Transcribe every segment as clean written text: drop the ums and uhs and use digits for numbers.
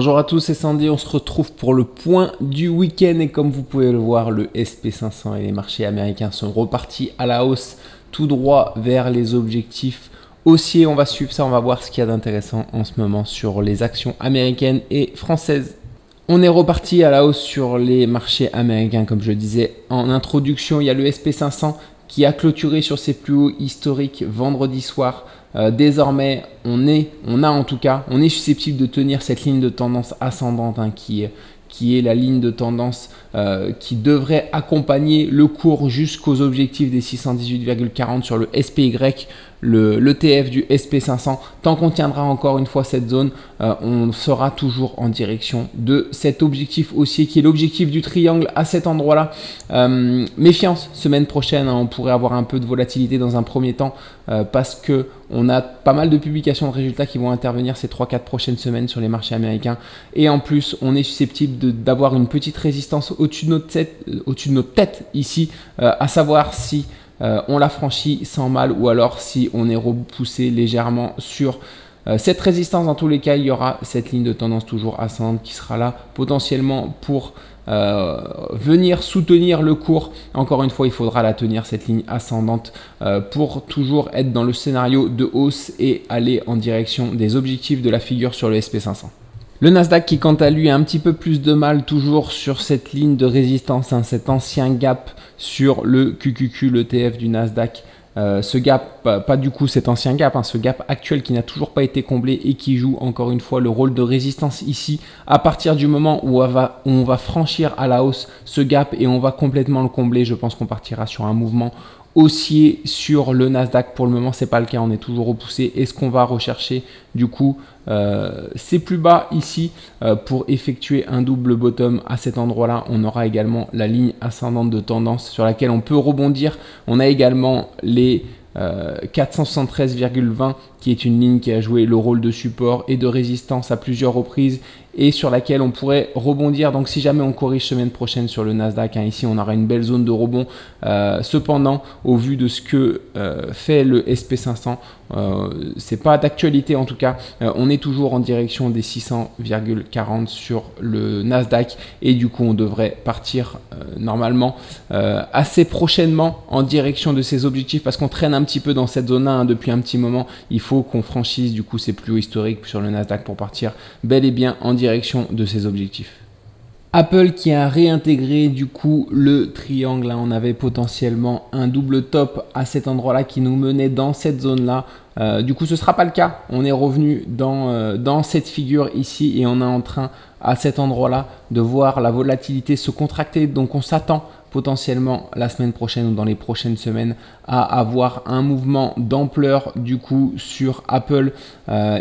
Bonjour à tous, c'est Sandy, on se retrouve pour le point du week-end et comme vous pouvez le voir, le SP500 et les marchés américains sont repartis à la hausse tout droit vers les objectifs haussiers. On va suivre ça, on va voir ce qu'il y a d'intéressant en ce moment sur les actions américaines et françaises. On est reparti à la hausse sur les marchés américains, comme je disais en introduction. Il y a le SP500 qui a clôturé sur ses plus hauts historiques vendredi soir. Désormais, on est susceptible de tenir cette ligne de tendance ascendante qui est la ligne de tendance qui devrait accompagner le cours jusqu'aux objectifs des 618,40 sur le SPY, l'ETF du SP500. Tant qu'on tiendra encore une fois cette zone, on sera toujours en direction de cet objectif haussier qui est l'objectif du triangle à cet endroit-là. Méfiance, semaine prochaine, on pourrait avoir un peu de volatilité dans un premier temps parce que on a pas mal de publications de résultats qui vont intervenir ces 3-4 prochaines semaines sur les marchés américains. Et en plus, on est susceptible d'avoir une petite résistance au-dessus de notre tête ici, à savoir si on la franchit sans mal ou alors si on est repoussé légèrement sur cette résistance. Dans tous les cas, il y aura cette ligne de tendance toujours ascendante qui sera là potentiellement pour venir soutenir le cours. Encore une fois, il faudra la tenir cette ligne ascendante pour toujours être dans le scénario de hausse et aller en direction des objectifs de la figure sur le SP500. Le Nasdaq qui quant à lui a un petit peu plus de mal toujours sur cette ligne de résistance, cet ancien gap sur le QQQ, l'ETF du Nasdaq. Ce gap, pas du coup cet ancien gap, ce gap actuel qui n'a toujours pas été comblé et qui joue encore une fois le rôle de résistance ici. À partir du moment où on va franchir à la hausse ce gap et on va complètement le combler, je pense qu'on partira sur un mouvement haussier sur le Nasdaq. Pour le moment, c'est pas le cas, on est toujours repoussé. Et ce qu'on va rechercher du coup, c'est plus bas ici pour effectuer un double bottom à cet endroit-là. On aura également la ligne ascendante de tendance sur laquelle on peut rebondir. On a également les 473,20 qui est une ligne qui a joué le rôle de support et de résistance à plusieurs reprises et sur laquelle on pourrait rebondir. Donc si jamais on corrige semaine prochaine sur le Nasdaq, ici on aura une belle zone de rebond. Cependant, au vu de ce que fait le SP500, c'est pas d'actualité en tout cas. On est toujours en direction des 600,40 sur le Nasdaq et du coup on devrait partir normalement assez prochainement en direction de ces objectifs parce qu'on traîne un petit peu dans cette zone-là depuis un petit moment. Il faut qu'on franchisse du coup ces plus hauts historiques sur le Nasdaq pour partir bel et bien en direction de ces objectifs. Apple qui a réintégré du coup le triangle, on avait potentiellement un double top à cet endroit-là qui nous menait dans cette zone-là. Du coup, ce ne sera pas le cas. On est revenu dans cette figure ici et on est en train à cet endroit-là de voir la volatilité se contracter. Donc, on s'attend potentiellement la semaine prochaine ou dans les prochaines semaines à avoir un mouvement d'ampleur du coup sur Apple.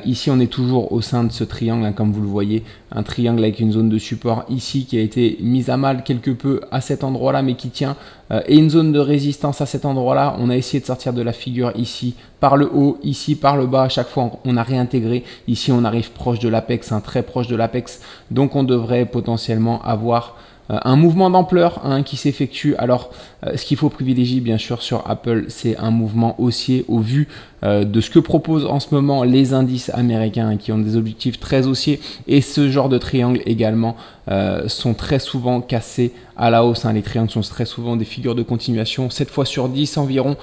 Ici, on est toujours au sein de ce triangle, comme vous le voyez, un triangle avec une zone de support ici qui a été mise à mal quelque peu à cet endroit-là, mais qui tient, et une zone de résistance à cet endroit-là. On a essayé de sortir de la figure ici par le haut, ici par le bas. À chaque fois, on a réintégré. Ici, on arrive proche de l'apex, très proche de l'apex. Donc, on devrait potentiellement avoir un mouvement d'ampleur qui s'effectue. Alors, ce qu'il faut privilégier bien sûr sur Apple, c'est un mouvement haussier au vu de ce que proposent en ce moment les indices américains qui ont des objectifs très haussiers. Et ce genre de triangle également sont très souvent cassés à la hausse. Les triangles sont très souvent des figures de continuation, 7 fois sur 10 environ.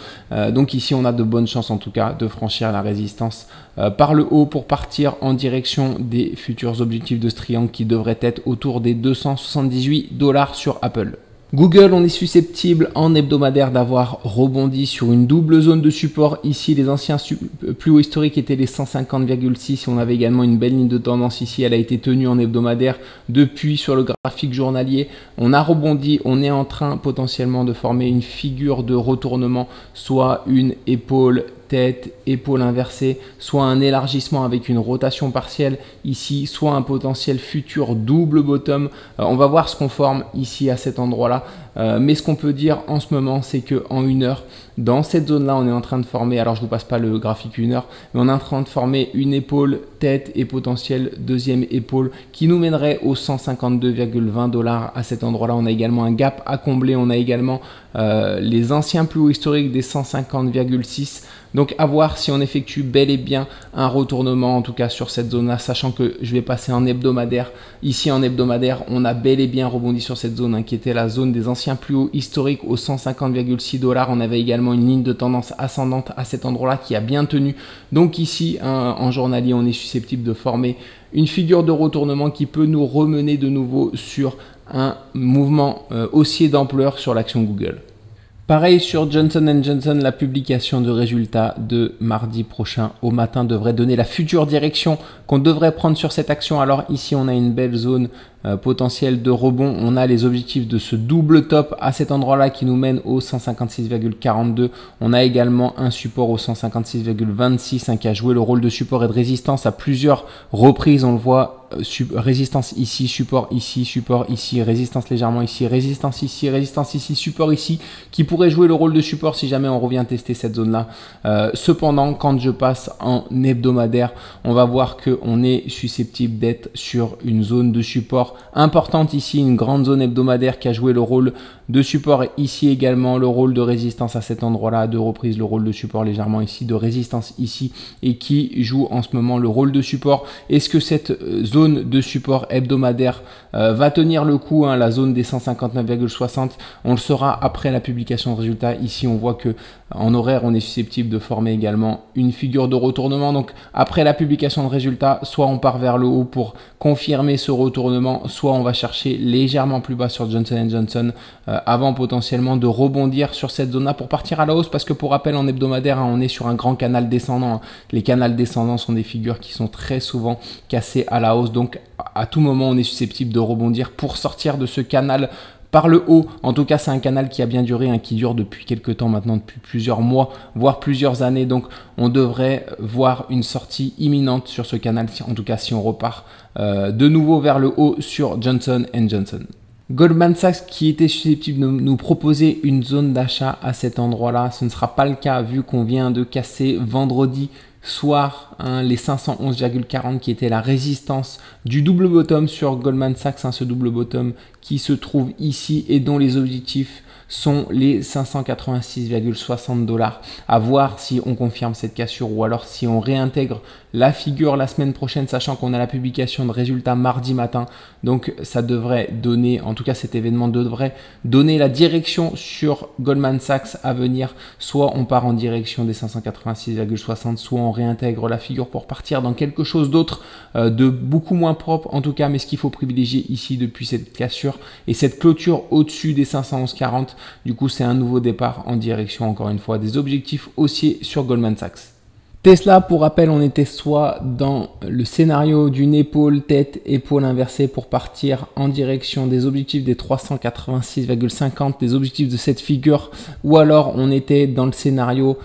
Donc ici, on a de bonnes chances en tout cas de franchir la résistance par le haut pour partir en direction des futurs objectifs de ce triangle qui devraient être autour des 278 $ sur Apple. Google, on est susceptible en hebdomadaire d'avoir rebondi sur une double zone de support. Ici, les anciens plus hauts historiques étaient les 150,6. On avait également une belle ligne de tendance ici. Elle a été tenue en hebdomadaire depuis sur le graphique journalier. On a rebondi. On est en train potentiellement de former une figure de retournement, soit une épaule tête, épaule inversée, soit un élargissement avec une rotation partielle ici, soit un potentiel futur double bottom. On va voir ce qu'on forme ici à cet endroit-là. mais ce qu'on peut dire en ce moment, c'est qu'en 1 heure, dans cette zone-là, on est en train de former, alors je ne vous passe pas le graphique 1 heure, mais on est en train de former une épaule, tête et potentiel deuxième épaule qui nous mènerait aux 152,20 $ à cet endroit-là. On a également un gap à combler, on a également les anciens plus hauts historiques des 150,6. Donc à voir si on effectue bel et bien un retournement, en tout cas sur cette zone-là, sachant que je vais passer en hebdomadaire. Ici en hebdomadaire, on a bel et bien rebondi sur cette zone qui était la zone des anciens plus hauts historiques aux 150,6 $. On avait également une ligne de tendance ascendante à cet endroit-là qui a bien tenu. Donc ici, en journalier, on est susceptible de former une figure de retournement qui peut nous remener de nouveau sur un mouvement haussier d'ampleur sur l'action Google. Pareil sur Johnson & Johnson, la publication de résultats de mardi prochain au matin devrait donner la future direction qu'on devrait prendre sur cette action. Alors ici, on a une belle zone potentielle de rebond. On a les objectifs de ce double top à cet endroit-là qui nous mène au 156,42. On a également un support au 156,26 qui a joué le rôle de support et de résistance à plusieurs reprises. On le voit, résistance ici, support ici, résistance légèrement ici, résistance ici, support ici, qui pourrait jouer le rôle de support si jamais on revient tester cette zone-là. Cependant, quand je passe en hebdomadaire, on va voir qu'on est susceptible d'être sur une zone de support importante ici, une grande zone hebdomadaire qui a joué le rôle de support ici également, le rôle de résistance à cet endroit-là, à 2 reprises, le rôle de support légèrement ici, de résistance ici, et qui joue en ce moment le rôle de support. Est-ce que cette zone de support hebdomadaire va tenir le coup, la zone des 159,60? On le saura après la publication de résultats. Ici, on voit que en horaire, on est susceptible de former également une figure de retournement. Donc, après la publication de résultats, soit on part vers le haut pour confirmer ce retournement, soit on va chercher légèrement plus bas sur Johnson & Johnson avant potentiellement de rebondir sur cette zone-là pour partir à la hausse, parce que pour rappel, en hebdomadaire, on est sur un grand canal descendant. Les canals descendants sont des figures qui sont très souvent cassées à la hausse. Donc, à tout moment, on est susceptible de rebondir pour sortir de ce canal par le haut. En tout cas, c'est un canal qui a bien duré, qui dure depuis quelques temps maintenant, depuis plusieurs mois, voire plusieurs années. Donc, on devrait voir une sortie imminente sur ce canal, en tout cas si on repart de nouveau vers le haut sur Johnson & Johnson. Goldman Sachs qui était susceptible de nous proposer une zone d'achat à cet endroit-là, ce ne sera pas le cas vu qu'on vient de casser vendredi soir les 511,40 qui était la résistance du double bottom sur Goldman Sachs, ce double bottom qui se trouve ici et dont les objectifs sont les 586,60 $. À voir si on confirme cette cassure ou alors si on réintègre la figure la semaine prochaine, sachant qu'on a la publication de résultats mardi matin. Donc ça devrait donner, en tout cas cet événement devrait donner la direction sur Goldman Sachs à venir. Soit on part en direction des 586,60, soit on réintègre la figure pour partir dans quelque chose d'autre de beaucoup moins propre en tout cas. Mais ce qu'il faut privilégier ici depuis cette cassure et cette clôture au-dessus des 511,40, du coup c'est un nouveau départ en direction encore une fois des objectifs haussiers sur Goldman Sachs. Tesla, pour rappel, on était soit dans le scénario d'une épaule, tête, épaule inversée pour partir en direction des objectifs des 386,50, des objectifs de cette figure, ou alors on était dans le scénario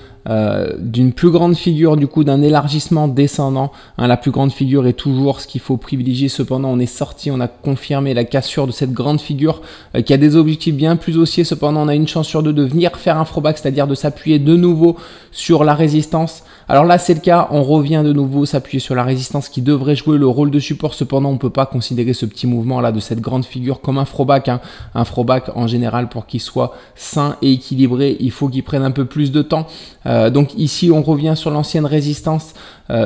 d'une plus grande figure, du coup d'un élargissement descendant. La plus grande figure est toujours ce qu'il faut privilégier. Cependant, on est sorti, on a confirmé la cassure de cette grande figure qui a des objectifs bien plus haussiers. Cependant, on a une chance sur deux de venir faire un throwback, c'est-à-dire de s'appuyer de nouveau sur la résistance. Alors là, c'est le cas, on revient de nouveau s'appuyer sur la résistance qui devrait jouer le rôle de support. Cependant, on ne peut pas considérer ce petit mouvement là de cette grande figure comme un throwback. Un throwback en général, pour qu'il soit sain et équilibré, il faut qu'il prenne un peu plus de temps. Donc ici, on revient sur l'ancienne résistance.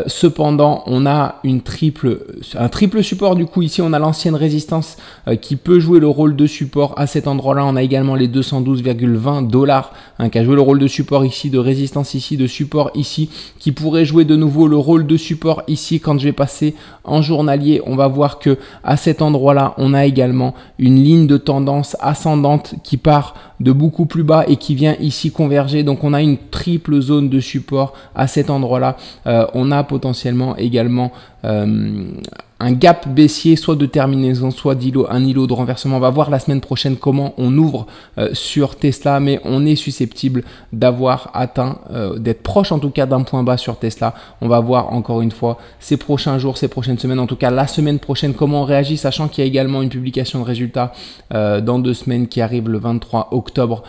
Cependant, on a un triple support. Du coup, ici, on a l'ancienne résistance qui peut jouer le rôle de support à cet endroit-là. On a également les 212,20 $ qui a joué le rôle de support ici, de résistance ici, de support ici, qui pourrait jouer de nouveau le rôle de support ici. Quand je vais passer en journalier, on va voir que à cet endroit-là, on a également une ligne de tendance ascendante qui part de beaucoup plus bas et qui vient ici converger. Donc, on a une triple zone de support à cet endroit-là. On a potentiellement également un gap baissier, soit de terminaison, soit un îlot de renversement. On va voir la semaine prochaine comment on ouvre sur Tesla, mais on est susceptible d'avoir atteint, d'être proche en tout cas d'un point bas sur Tesla. On va voir encore une fois ces prochains jours, ces prochaines semaines, en tout cas la semaine prochaine, comment on réagit, sachant qu'il y a également une publication de résultats dans 2 semaines qui arrive le 23 octobre.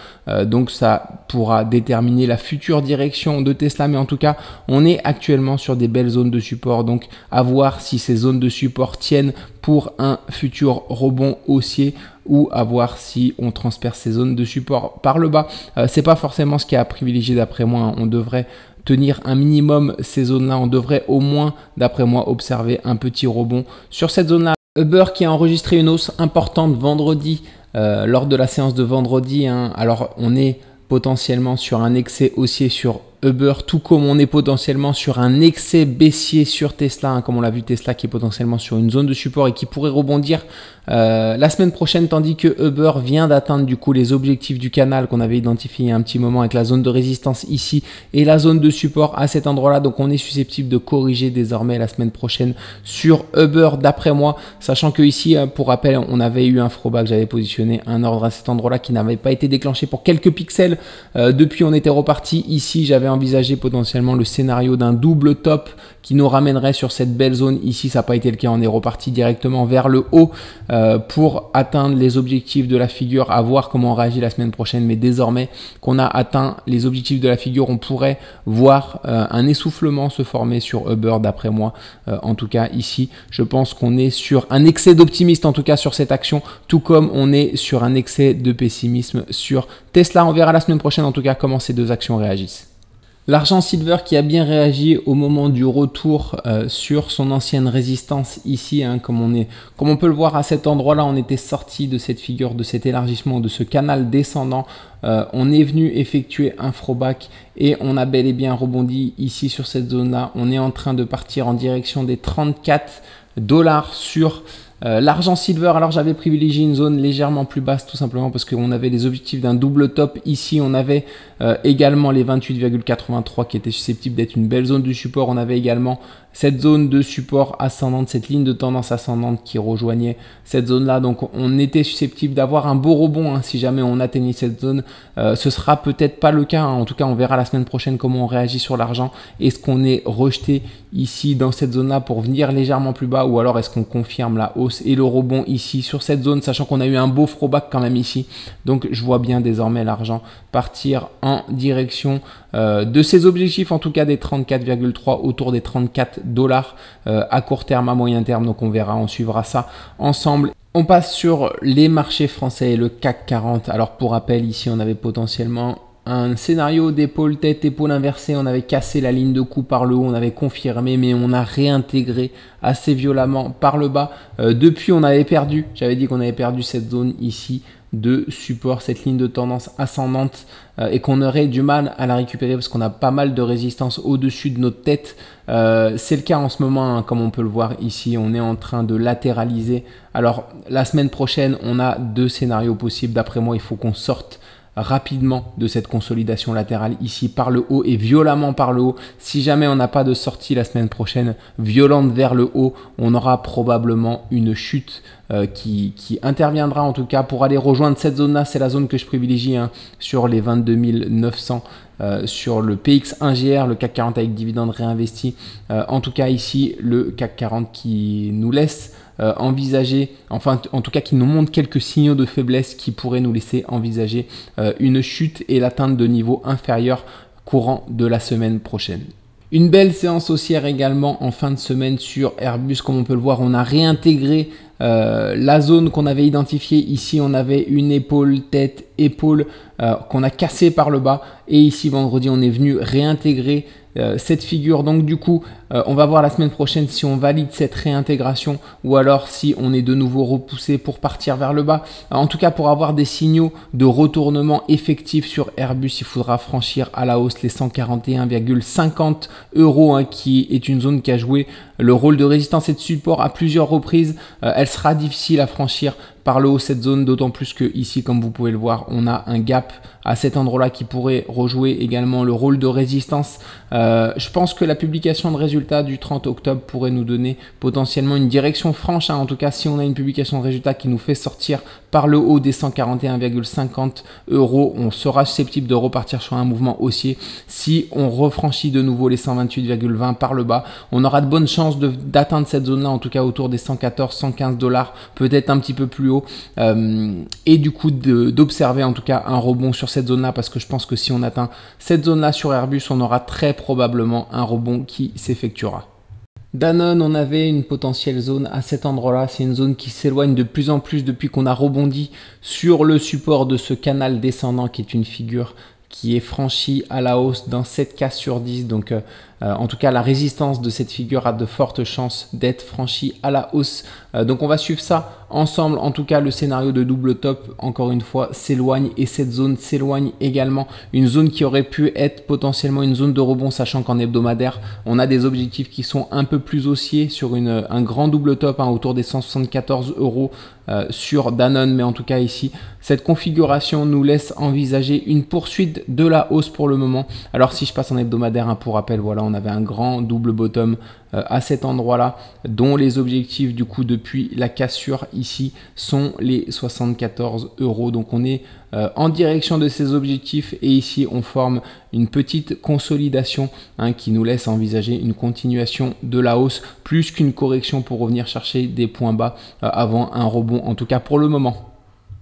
Donc ça pourra déterminer la future direction de Tesla, mais en tout cas, on est actuellement sur des belles zones de support. Donc à voir si ces zones de support tiennent pour un futur rebond haussier ou à voir si on transperce ces zones de support par le bas. C'est pas forcément ce qui est à privilégier d'après moi. On devrait tenir un minimum ces zones-là. On devrait au moins, d'après moi, observer un petit rebond sur cette zone-là. Uber qui a enregistré une hausse importante vendredi lors de la séance de vendredi. Alors on est potentiellement sur un excès haussier sur Uber, tout comme on est potentiellement sur un excès baissier sur Tesla, comme on l'a vu, Tesla qui est potentiellement sur une zone de support et qui pourrait rebondir la semaine prochaine, tandis que Uber vient d'atteindre du coup les objectifs du canal qu'on avait identifié il y a un petit moment avec la zone de résistance ici et la zone de support à cet endroit-là. Donc on est susceptible de corriger désormais la semaine prochaine sur Uber d'après moi, sachant que ici, pour rappel, on avait eu un throwback, j'avais positionné un ordre à cet endroit-là qui n'avait pas été déclenché pour quelques pixels. Depuis, on était reparti. Ici, j'avais envisagé potentiellement le scénario d'un double top qui nous ramènerait sur cette belle zone. Ici, ça n'a pas été le cas. On est reparti directement vers le haut pour atteindre les objectifs de la figure, à voir comment on réagit la semaine prochaine. Mais désormais qu'on a atteint les objectifs de la figure, on pourrait voir un essoufflement se former sur Uber d'après moi. En tout cas, ici, je pense qu'on est sur un excès d'optimisme, en tout cas sur cette action, tout comme on est sur un excès de pessimisme sur Tesla. On verra la semaine prochaine, en tout cas, comment ces deux actions réagissent. L'argent silver qui a bien réagi au moment du retour sur son ancienne résistance ici, comme on peut le voir à cet endroit-là, on était sorti de cette figure, de cet élargissement, de ce canal descendant. On est venu effectuer un throwback et on a bel et bien rebondi ici sur cette zone-là. On est en train de partir en direction des 34 $ sur l'argent silver. Alors j'avais privilégié une zone légèrement plus basse, tout simplement parce qu'on avait les objectifs d'un double top. Ici on avait également les 28,83 qui étaient susceptibles d'être une belle zone du support. On avait également cette zone de support ascendante, cette ligne de tendance ascendante qui rejoignait cette zone là. Donc on était susceptible d'avoir un beau rebond si jamais on atteignait cette zone. Ce sera peut-être pas le cas, en tout cas on verra la semaine prochaine comment on réagit sur l'argent. Est-ce qu'on est rejeté ici dans cette zone là pour venir légèrement plus bas, ou alors est-ce qu'on confirme la hausse et le rebond ici sur cette zone, sachant qu'on a eu un beau throwback quand même ici. Donc je vois bien désormais l'argent partir en direction de ses objectifs, en tout cas des 34,3, autour des 34 $ à court terme, à moyen terme. Donc on verra, on suivra ça ensemble. On passe sur les marchés français et le CAC 40. Alors pour rappel, ici on avait potentiellement un scénario d'épaule tête, épaule inversée. On avait cassé la ligne de coup par le haut, on avait confirmé, mais on a réintégré assez violemment par le bas. Depuis, on avait perdu, j'avais dit qu'on avait perdu cette zone ici de support, cette ligne de tendance ascendante, et qu'on aurait du mal à la récupérer parce qu'on a pas mal de résistance au-dessus de notre tête. C'est le cas en ce moment, comme on peut le voir ici, on est en train de latéraliser. Alors la semaine prochaine, on a 2 scénarios possibles. D'après moi, il faut qu'on sorte rapidement de cette consolidation latérale ici par le haut et violemment par le haut. Si jamais on n'a pas de sortie la semaine prochaine violente vers le haut, on aura probablement une chute qui interviendra en tout cas pour aller rejoindre cette zone là. C'est la zone que je privilégie sur les 22 900 sur le PX1GR, le CAC 40 avec dividendes réinvestis. En tout cas ici le CAC 40 qui nous laisse envisager, enfin en tout cas qui nous montre quelques signaux de faiblesse qui pourraient nous laisser envisager une chute et l'atteinte de niveaux inférieurs courant de la semaine prochaine. Une belle séance haussière également en fin de semaine sur Airbus. Comme on peut le voir, on a réintégré la zone qu'on avait identifiée. Ici, on avait une épaule, tête, épaule qu'on a cassée par le bas. Et ici, vendredi, on est venu réintégrer cette figure. Donc du coup, on va voir la semaine prochaine si on valide cette réintégration ou alors si on est de nouveau repoussé pour partir vers le bas. En tout cas, pour avoir des signaux de retournement effectif sur Airbus, il faudra franchir à la hausse les 141,50 €, qui est une zone qui a joué le rôle de résistance et de support à plusieurs reprises. Elle sera difficile à franchir par le haut cette zone, d'autant plus que ici, comme vous pouvez le voir, on a un gap à cet endroit-là qui pourrait rejouer également le rôle de résistance. Je pense que la publication de résultats du 30 octobre pourrait nous donner potentiellement une direction franche, hein. En tout cas, si on a une publication de résultats qui nous fait sortir par le haut des 141,50 €, on sera susceptible de repartir sur un mouvement haussier. Si on refranchit de nouveau les 128,20 par le bas, on aura de bonnes chances d'atteindre cette zone-là, en tout cas autour des 114, 115 $, peut-être un petit peu plus haut, et du coup d'observer en tout cas un rebond sur cette zone-là, parce que je pense que si on atteint cette zone-là sur Airbus, on aura très probablement un rebond qui s'effectuera. Danone, on avait une potentielle zone à cet endroit-là. C'est une zone qui s'éloigne de plus en plus depuis qu'on a rebondi sur le support de ce canal descendant qui est une figure qui est franchie à la hausse dans 7 cas sur 10. Donc, en tout cas, la résistance de cette figure a de fortes chances d'être franchie à la hausse. Donc, on va suivre ça ensemble. En tout cas, le scénario de double top, encore une fois, s'éloigne et cette zone s'éloigne également. Une zone qui aurait pu être potentiellement une zone de rebond, sachant qu'en hebdomadaire, on a des objectifs qui sont un peu plus haussiers sur un grand double top, hein, autour des 174 € sur Danone. Mais en tout cas, ici, cette configuration nous laisse envisager une poursuite de la hausse pour le moment. Alors, si je passe en hebdomadaire, hein, pour rappel, voilà, on avait un grand double bottom à cet endroit-là, dont les objectifs du coup depuis la cassure ici sont les 74 €. Donc on est en direction de ces objectifs et ici on forme une petite consolidation, hein, qui nous laisse envisager une continuation de la hausse plus qu'une correction pour revenir chercher des points bas avant un rebond, en tout cas pour le moment.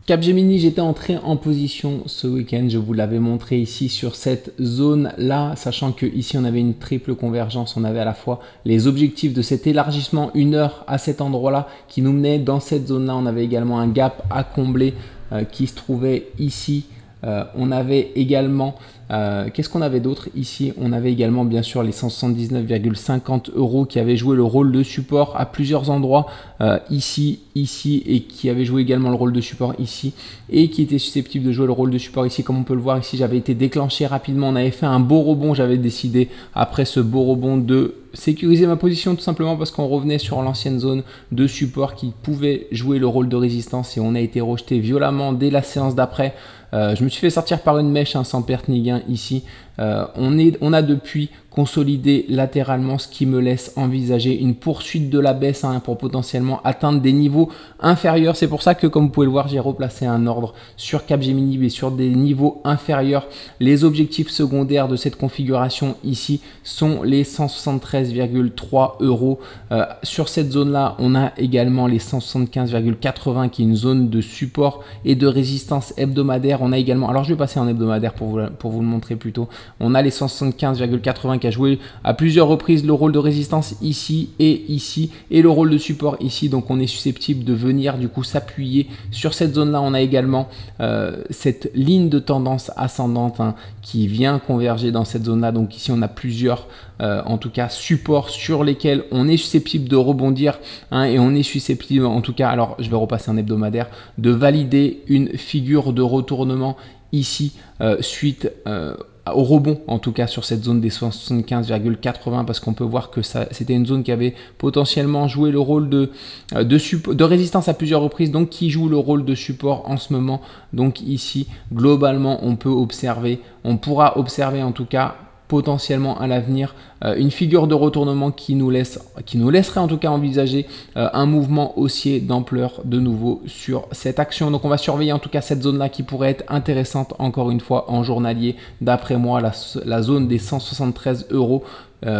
Capgemini, j'étais entré en position ce week-end, je vous l'avais montré ici sur cette zone-là, sachant que ici on avait une triple convergence, on avait à la fois les objectifs de cet élargissement 1 heure à cet endroit-là qui nous menait dans cette zone-là, on avait également un gap à combler qui se trouvait ici. On avait également, qu'est-ce qu'on avait d'autre ici? On avait également bien sûr les 179,50 € qui avaient joué le rôle de support à plusieurs endroits, ici, et qui avaient joué également le rôle de support ici et qui étaient susceptibles de jouer le rôle de support ici. Comme on peut le voir ici, j'avais été déclenché rapidement, on avait fait un beau rebond, j'avais décidé après ce beau rebond de sécuriser ma position tout simplement parce qu'on revenait sur l'ancienne zone de support qui pouvait jouer le rôle de résistance et on a été rejeté violemment dès la séance d'après. Je me suis fait sortir par une mèche, hein, sans perte ni gain ici. On a depuis consolidé latéralement, ce qui me laisse envisager une poursuite de la baisse, hein, pour potentiellement atteindre des niveaux inférieurs. C'est pour ça que, comme vous pouvez le voir, j'ai replacé un ordre sur Capgemini mais sur des niveaux inférieurs. Les objectifs secondaires de cette configuration ici sont les 173,3 €. Sur cette zone-là, on a également les 175,80 qui est une zone de support et de résistance hebdomadaire. On a également, alors je vais passer en hebdomadaire pour vous le montrer plus tôt. On a les 175,80 qui a joué à plusieurs reprises le rôle de résistance ici et le rôle de support ici. Donc on est susceptible de venir du coup s'appuyer sur cette zone-là. On a également cette ligne de tendance ascendante, hein, qui vient converger dans cette zone-là. Donc ici on a plusieurs en tout cas supports sur lesquels on est susceptible de rebondir, hein, et on est susceptible en tout cas, alors je vais repasser en hebdomadaire, de valider une figure de retournement ici suite au rebond, en tout cas sur cette zone des 75,80, parce qu'on peut voir que c'était une zone qui avait potentiellement joué le rôle de résistance à plusieurs reprises, donc qui joue le rôle de support en ce moment. Donc ici globalement on pourra observer en tout cas potentiellement à l'avenir une figure de retournement qui nous laisserait en tout cas envisager un mouvement haussier d'ampleur de nouveau sur cette action. Donc on va surveiller en tout cas cette zone là qui pourrait être intéressante encore une fois en journalier. D'après moi, la zone des 173 €,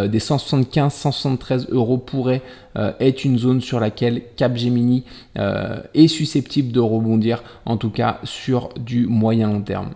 des 175-173 € pourrait être une zone sur laquelle Capgemini est susceptible de rebondir, en tout cas sur du moyen long terme.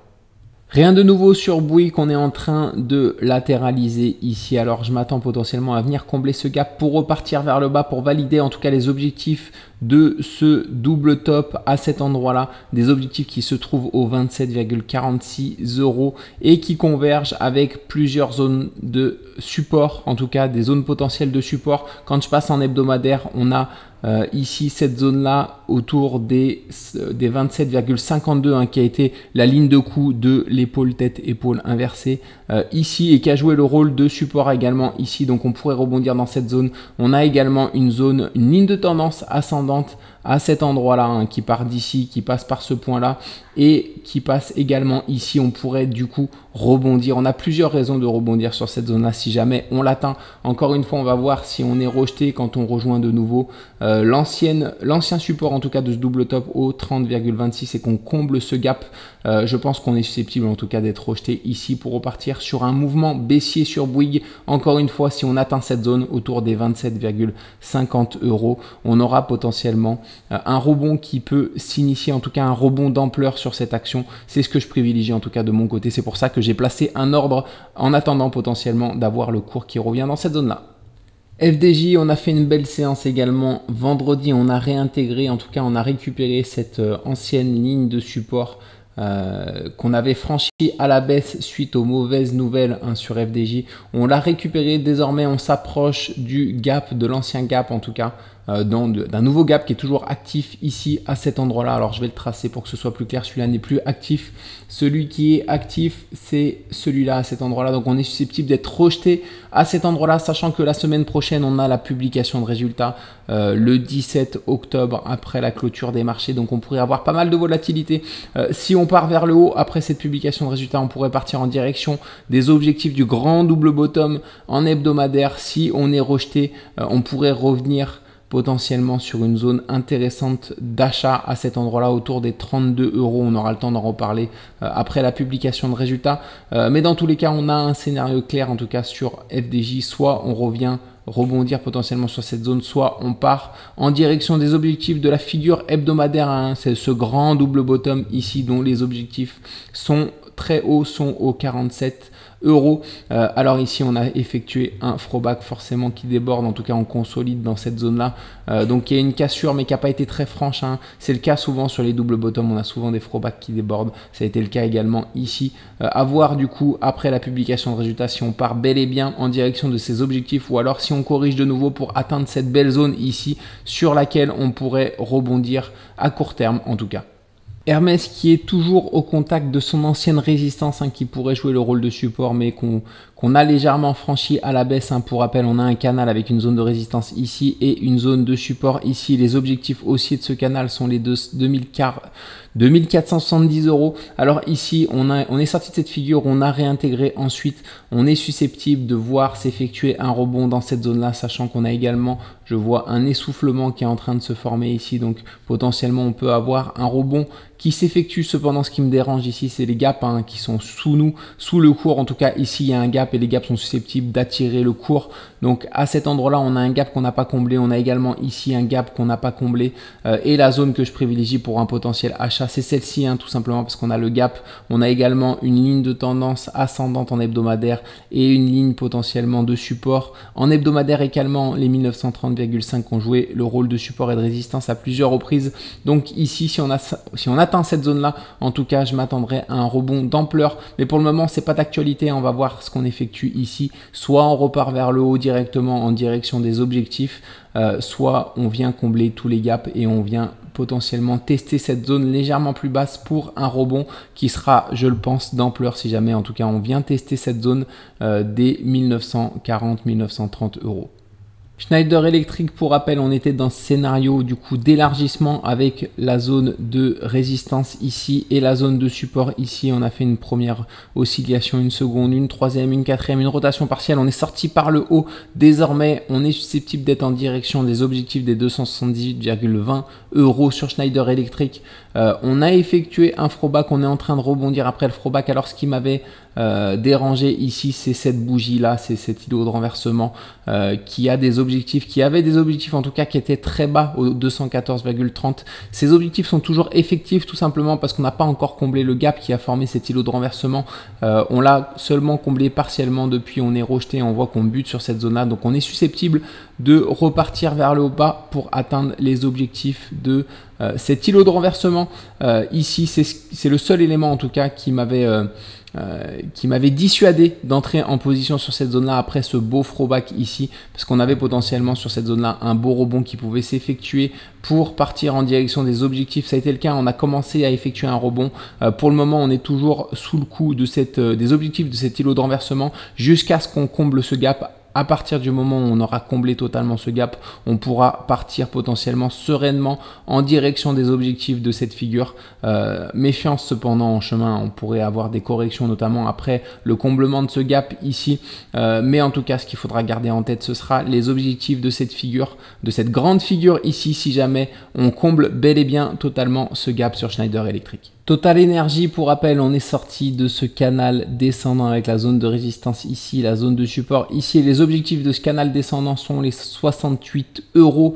Rien de nouveau sur Bouygues, qu'on est en train de latéraliser ici. Alors je m'attends potentiellement à venir combler ce gap pour repartir vers le bas, pour valider en tout cas les objectifs de ce double top à cet endroit-là, des objectifs qui se trouvent aux 27,46 € et qui convergent avec plusieurs zones de support, en tout cas des zones potentielles de support. Quand je passe en hebdomadaire, on a ici cette zone-là autour des 27,52, hein, qui a été la ligne de coup de l'épaule tête-épaule inversée ici et qui a joué le rôle de support également ici. Donc on pourrait rebondir dans cette zone. On a également une ligne de tendance ascendante à cet endroit-là, hein, qui part d'ici, qui passe par ce point-là et qui passe également ici. On pourrait du coup rebondir. On a plusieurs raisons de rebondir sur cette zone-là si jamais on l'atteint. Encore une fois, on va voir si on est rejeté quand on rejoint de nouveau l'ancien support en tout cas de ce double top au 30,26 et qu'on comble ce gap. Je pense qu'on est susceptible en tout cas d'être rejeté ici pour repartir sur un mouvement baissier sur Bouygues. Encore une fois, si on atteint cette zone autour des 27,50 €, on aura potentiellement un rebond qui peut s'initier, en tout cas un rebond d'ampleur sur cette action. C'est ce que je privilégie en tout cas de mon côté. C'est pour ça que j'ai placé un ordre en attendant potentiellement d'avoir le cours qui revient dans cette zone-là. FDJ, on a fait une belle séance également. Vendredi, on a réintégré, en tout cas on a récupéré cette ancienne ligne de support qu'on avait franchi à la baisse suite aux mauvaises nouvelles, hein, sur FDJ. On l'a récupéré, désormais on s'approche du gap, de l'ancien gap en tout cas, d'un nouveau gap qui est toujours actif ici à cet endroit là. Alors je vais le tracer pour que ce soit plus clair. Celui-là n'est plus actif, celui qui est actif c'est celui-là à cet endroit là. Donc on est susceptible d'être rejeté à cet endroit là, sachant que la semaine prochaine on a la publication de résultats le 17 octobre après la clôture des marchés. Donc on pourrait avoir pas mal de volatilité. Si on part vers le haut après cette publication de résultats, on pourrait partir en direction des objectifs du grand double bottom en hebdomadaire. Si on est rejeté, on pourrait revenir potentiellement sur une zone intéressante d'achat à cet endroit-là autour des 32 €. On aura le temps d'en reparler après la publication de résultats. Mais dans tous les cas, on a un scénario clair en tout cas sur FDJ. Soit on revient rebondir potentiellement sur cette zone, soit on part en direction des objectifs de la figure hebdomadaire, hein. C'est ce grand double bottom ici dont les objectifs sont très hauts, sont aux 47 €. Alors ici on a effectué un throwback forcément qui déborde, en tout cas on consolide dans cette zone là, donc il y a une cassure mais qui n'a pas été très franche, hein. C'est le cas souvent sur les double bottom, on a souvent des throwbacks qui débordent, ça a été le cas également ici. À voir du coup après la publication de résultats si on part bel et bien en direction de ces objectifs ou alors si on corrige de nouveau pour atteindre cette belle zone ici sur laquelle on pourrait rebondir à court terme en tout cas. Hermès qui est toujours au contact de son ancienne résistance, hein, qui pourrait jouer le rôle de support mais qu'on a légèrement franchi à la baisse, hein. Pour rappel, on a un canal avec une zone de résistance ici et une zone de support ici. Les objectifs haussiers de ce canal sont les 2470 €. Alors ici, on est sorti de cette figure, on a réintégré ensuite. On est susceptible de voir s'effectuer un rebond dans cette zone-là, sachant qu'on a également, je vois un essoufflement qui est en train de se former ici. Donc potentiellement, on peut avoir un rebond qui s'effectue. Cependant, ce qui me dérange ici, c'est les gaps, hein, qui sont sous nous, sous le cours. En tout cas, ici, il y a un gap et les gaps sont susceptibles d'attirer le cours. Donc à cet endroit-là, on a un gap qu'on n'a pas comblé. On a également ici un gap qu'on n'a pas comblé. Et la zone que je privilégie pour un potentiel achat, c'est celle-ci, hein, tout simplement parce qu'on a le gap. On a également une ligne de tendance ascendante en hebdomadaire et une ligne potentiellement de support. En hebdomadaire également, les 1930,5 ont joué le rôle de support et de résistance à plusieurs reprises. Donc ici, si on atteint cette zone-là, en tout cas, je m'attendrai à un rebond d'ampleur. Mais pour le moment, c'est pas d'actualité. On va voir ce qu'on effectue ici. Soit on repart vers le haut directement en direction des objectifs, soit on vient combler tous les gaps et on vient potentiellement tester cette zone légèrement plus basse pour un rebond qui sera, je le pense, d'ampleur si jamais, en tout cas, on vient tester cette zone des 1940-1930 €. Schneider Electric, pour rappel, on était dans ce scénario du coup d'élargissement avec la zone de résistance ici et la zone de support ici. On a fait une première oscillation, une seconde, une troisième, une quatrième, une rotation partielle. On est sorti par le haut. Désormais, on est susceptible d'être en direction des objectifs des 278,20 € sur Schneider Electric. On a effectué un throwback, on est en train de rebondir après le throwback. Alors ce qui m'avait dérangé ici, c'est cette bougie là, c'est cet îlot de renversement qui avait des objectifs en tout cas qui étaient très bas au 214,30. Ces objectifs sont toujours effectifs tout simplement parce qu'on n'a pas encore comblé le gap qui a formé cet îlot de renversement. On l'a seulement comblé partiellement depuis, on est rejeté, on voit qu'on bute sur cette zone là, donc on est susceptible de repartir vers le bas pour atteindre les objectifs de cet îlot de renversement. Ici, c'est le seul élément en tout cas qui m'avait dissuadé d'entrer en position sur cette zone là après ce beau throwback ici, parce qu'on avait potentiellement sur cette zone là un beau rebond qui pouvait s'effectuer pour partir en direction des objectifs. Ça a été le cas, on a commencé à effectuer un rebond. Pour le moment, on est toujours sous le coup de des objectifs de cet îlot de renversement jusqu'à ce qu'on comble ce gap À partir du moment où on aura comblé totalement ce gap, on pourra partir potentiellement sereinement en direction des objectifs de cette figure. Méfiance cependant en chemin, on pourrait avoir des corrections notamment après le comblement de ce gap ici. Mais en tout cas, ce qu'il faudra garder en tête, ce sera les objectifs de cette figure, de cette grande figure ici, si jamais on comble bel et bien totalement ce gap sur Schneider Electric. Total Energy, pour rappel, on est sorti de ce canal descendant avec la zone de résistance ici, la zone de support ici. Les objectifs de ce canal descendant sont les 68 €.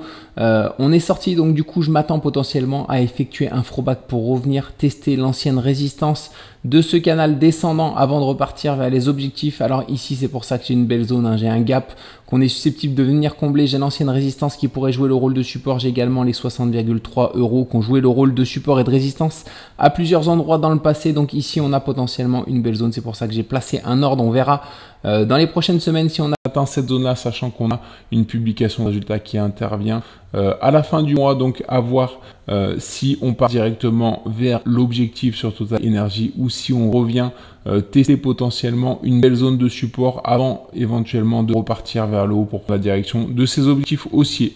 On est sorti, donc du coup, je m'attends potentiellement à effectuer un throwback pour revenir tester l'ancienne résistance de ce canal descendant avant de repartir vers les objectifs. Alors ici, c'est pour ça que j'ai une belle zone, hein. J'ai un gap qu'on est susceptible de venir combler. J'ai l'ancienne résistance qui pourrait jouer le rôle de support. J'ai également les 60,3 € qui ont joué le rôle de support et de résistance à plusieurs endroits dans le passé. Donc ici, on a potentiellement une belle zone. C'est pour ça que j'ai placé un ordre. On verra dans les prochaines semaines si on atteint cette zone-là, sachant qu'on a une publication de résultats qui intervient à la fin du mois. Donc à voir si on part directement vers l'objectif sur Total Energy ou si on revient tester potentiellement une belle zone de support avant éventuellement de repartir vers le haut pour la direction de ces objectifs haussiers.